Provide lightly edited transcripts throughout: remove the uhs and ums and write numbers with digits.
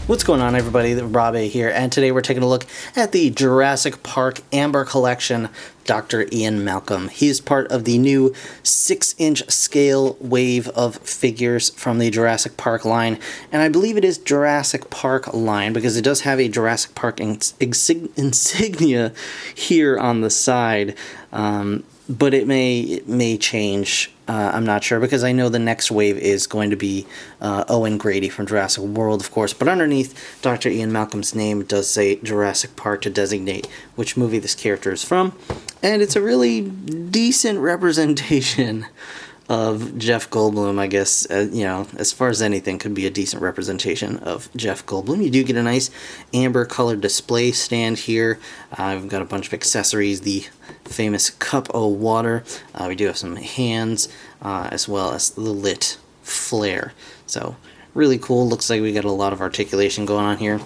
What's going on, everybody? Rob A here, and today we're taking a look at the Jurassic Park Amber Collection, Dr. Ian Malcolm. He is part of the new 6-inch scale wave of figures from the Jurassic Park line, and I believe it is Jurassic Park line because it does have a Jurassic Park insignia here on the side, but it may change. I'm not sure, because I know the next wave is going to be Owen Grady from Jurassic World, of course, but underneath Dr. Ian Malcolm's name does say Jurassic Park to designate which movie this character is from, and it's a really decent representation of Jeff Goldblum, I guess. You know, as far as anything could be a decent representation of Jeff Goldblum. You do get a nice amber colored display stand here. We've got a bunch of accessories, the famous cup of water. We do have some hands, as well as the lit flare. So really cool. Looks like we got a lot of articulation going on here.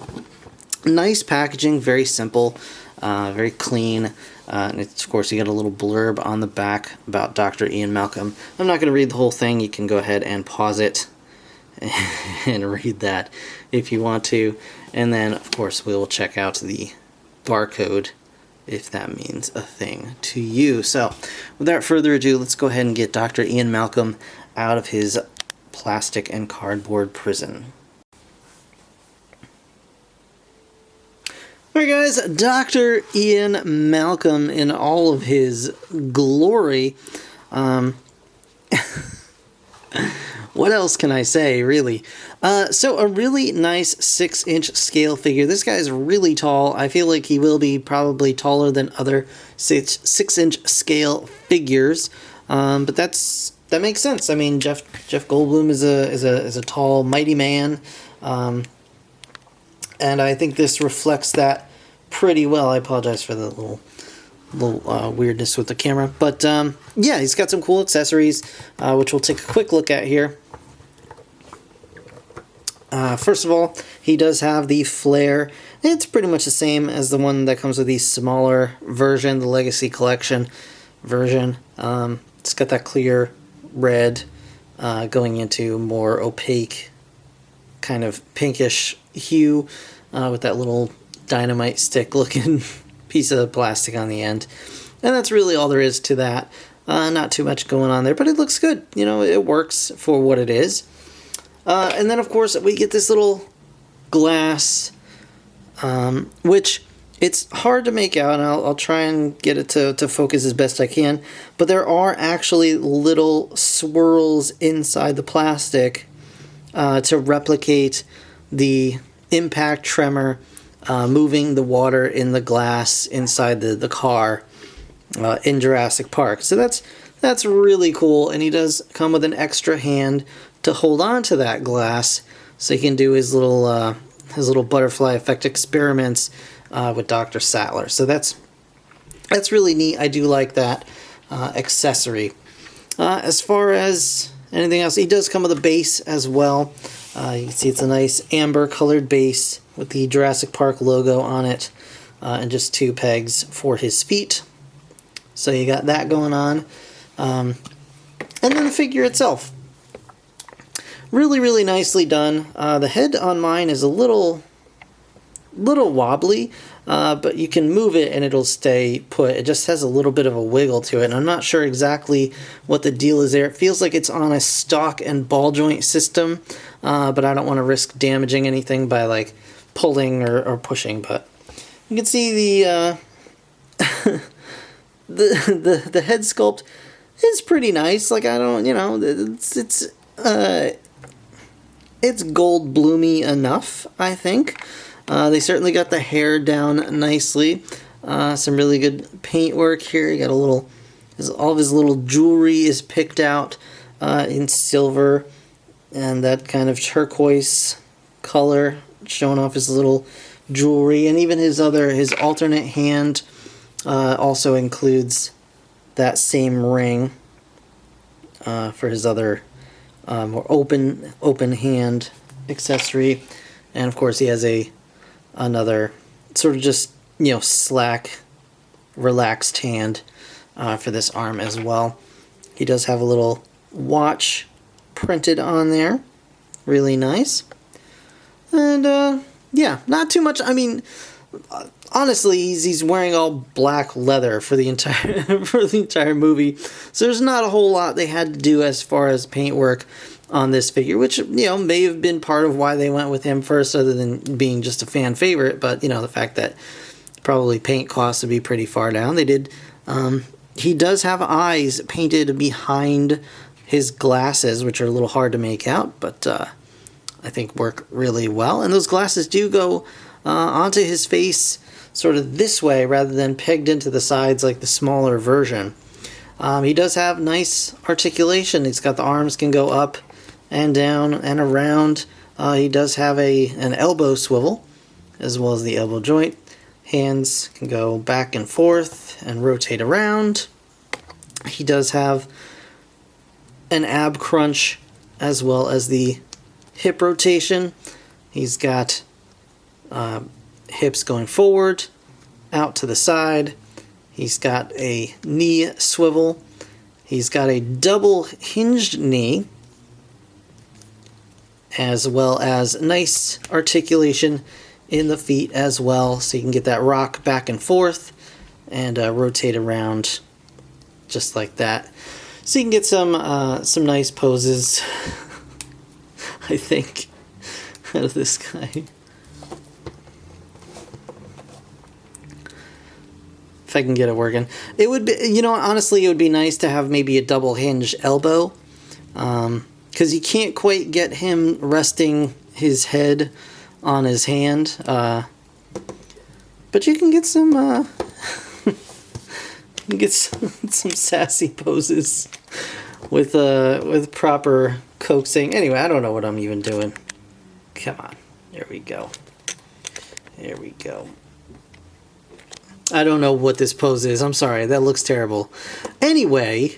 Nice packaging, very simple, very clean. And of course, you get a little blurb on the back about Dr. Ian Malcolm. I'm not going to read the whole thing. You can go ahead and pause it and read that if you want to. And then, of course, we will check out the barcode if that means a thing to you. So, without further ado, let's go ahead and get Dr. Ian Malcolm out of his plastic and cardboard prison. Alright guys, Dr. Ian Malcolm in all of his glory. What else can I say, really? So a really nice 6-inch scale figure. This guy is really tall. I feel like he will be probably taller than other 6-inch scale figures. But that makes sense. I mean, Jeff Goldblum is a tall, mighty man. And I think this reflects that pretty well. I apologize for the little weirdness with the camera. But, yeah, he's got some cool accessories, which we'll take a quick look at here. First of all, he does have the flare. It's pretty much the same as the one that comes with the smaller version, the Legacy Collection version. It's got that clear red going into more opaque, kind of pinkish hue, with that little dynamite stick looking piece of plastic on the end. And that's really all there is to that. Not too much going on there, but it looks good. You know, it works for what it is. And then, of course, we get this little glass, which it's hard to make out, and I'll try and get it to focus as best I can. But there are actually little swirls inside the plastic to replicate the impact tremor moving the water in the glass inside the car in Jurassic Park. So that's really cool, and he does come with an extra hand to hold on to that glass so he can do his little butterfly effect experiments with Dr. Sattler. So that's really neat. I do like that accessory. As far as anything else, he does come with a base as well. You can see it's a nice amber colored base with the Jurassic Park logo on it, and just 2 pegs for his feet. So you got that going on. And then the figure itself. Really, really nicely done. The head on mine is a little wobbly, but you can move it and it'll stay put. It just has a little bit of a wiggle to it, and I'm not sure exactly what the deal is there. It feels like it's on a stock and ball joint system, but I don't want to risk damaging anything by like pulling or pushing. But you can see the the head sculpt is pretty nice. Like, I don't, you know, it's Goldbloomy enough, I think. They certainly got the hair down nicely. Some really good paintwork here. You got all of his little jewelry is picked out in silver, and that kind of turquoise color showing off his little jewelry. And even his alternate hand also includes that same ring for his other more open hand accessory. And of course he has another sort of just, you know, slack, relaxed hand for this arm as well. He does have a little watch printed on there. Really nice. And Yeah, not too much. I mean, honestly, he's wearing all black leather for the entire for the entire movie, so there's not a whole lot they had to do as far as paintwork on this figure, which, you know, may have been part of why they went with him first, other than being just a fan favorite. But, you know, the fact that probably paint costs would be pretty far down. They did. He does have eyes painted behind his glasses, which are a little hard to make out, but I think work really well. And those glasses do go onto his face sort of this way rather than pegged into the sides like the smaller version. He does have nice articulation. He's got the arms can go up and down and around. He does have an elbow swivel as well as the elbow joint. Hands can go back and forth and rotate around. He does have an ab crunch as well as the hip rotation. He's got hips going forward, out to the side. He's got a knee swivel. He's got a double hinged knee, as well as nice articulation in the feet as well, so you can get that rock back and forth and rotate around just like that. So you can get some nice poses, I think, out of this guy. If I can get it working. It would be, you know, honestly, it would be nice to have maybe a double hinge elbow, because you can't quite get him resting his head on his hand, but you can get some some sassy poses with proper coaxing. Anyway, I don't know what I'm even doing. Come on, there we go. There we go. I don't know what this pose is. I'm sorry, that looks terrible. Anyway,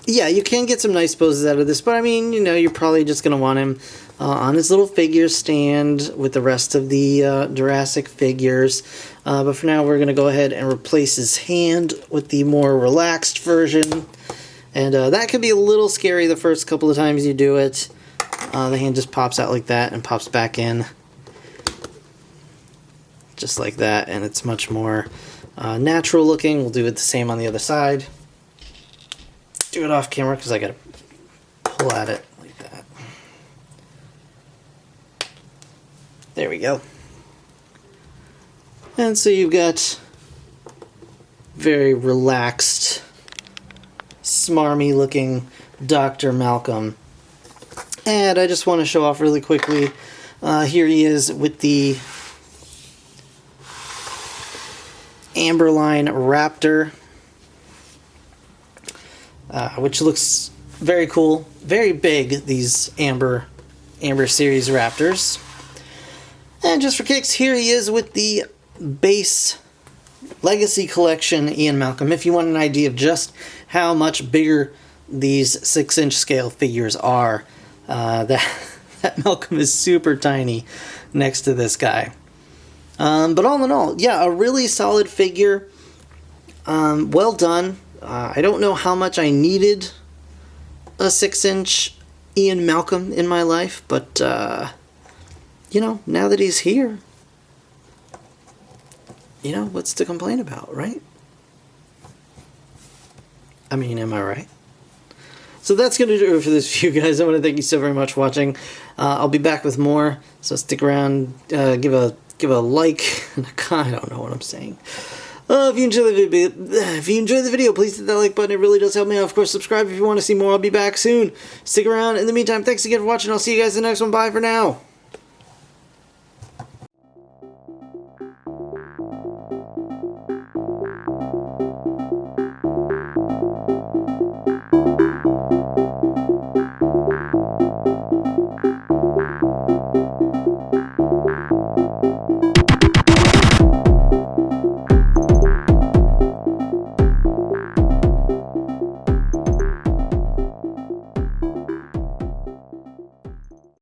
yeah, you can get some nice poses out of this, but I mean, you know, you're probably just going to want him on his little figure stand with the rest of the Jurassic figures. But for now, we're going to go ahead and replace his hand with the more relaxed version. And that could be a little scary the first couple of times you do it. The hand just pops out like that and pops back in. Just like that, and it's much more natural looking. We'll do it the same on the other side. Do it off camera because I gotta pull at it like that. There we go. And so you've got very relaxed, smarmy looking Dr. Malcolm. And I just want to show off really quickly. Here he is with the Amberline Raptor, which looks very cool, very big, these Amber series Raptors. And just for kicks, here he is with the base Legacy Collection Ian Malcolm, if you want an idea of just how much bigger these 6-inch scale figures are. That Malcolm is super tiny next to this guy. But all in all, yeah, a really solid figure. Well done. I don't know how much I needed a 6-inch Ian Malcolm in my life, but, you know, now that he's here, you know, what's to complain about, right? I mean, am I right? So that's going to do it for this video, guys. I want to thank you so very much for watching. I'll be back with more, so stick around, give a like, I don't know what I'm saying. If you enjoyed the video, please hit that like button. It really does help me out. Of course, subscribe if you want to see more. I'll be back soon. Stick around. In the meantime, thanks again for watching. I'll see you guys in the next one. Bye for now.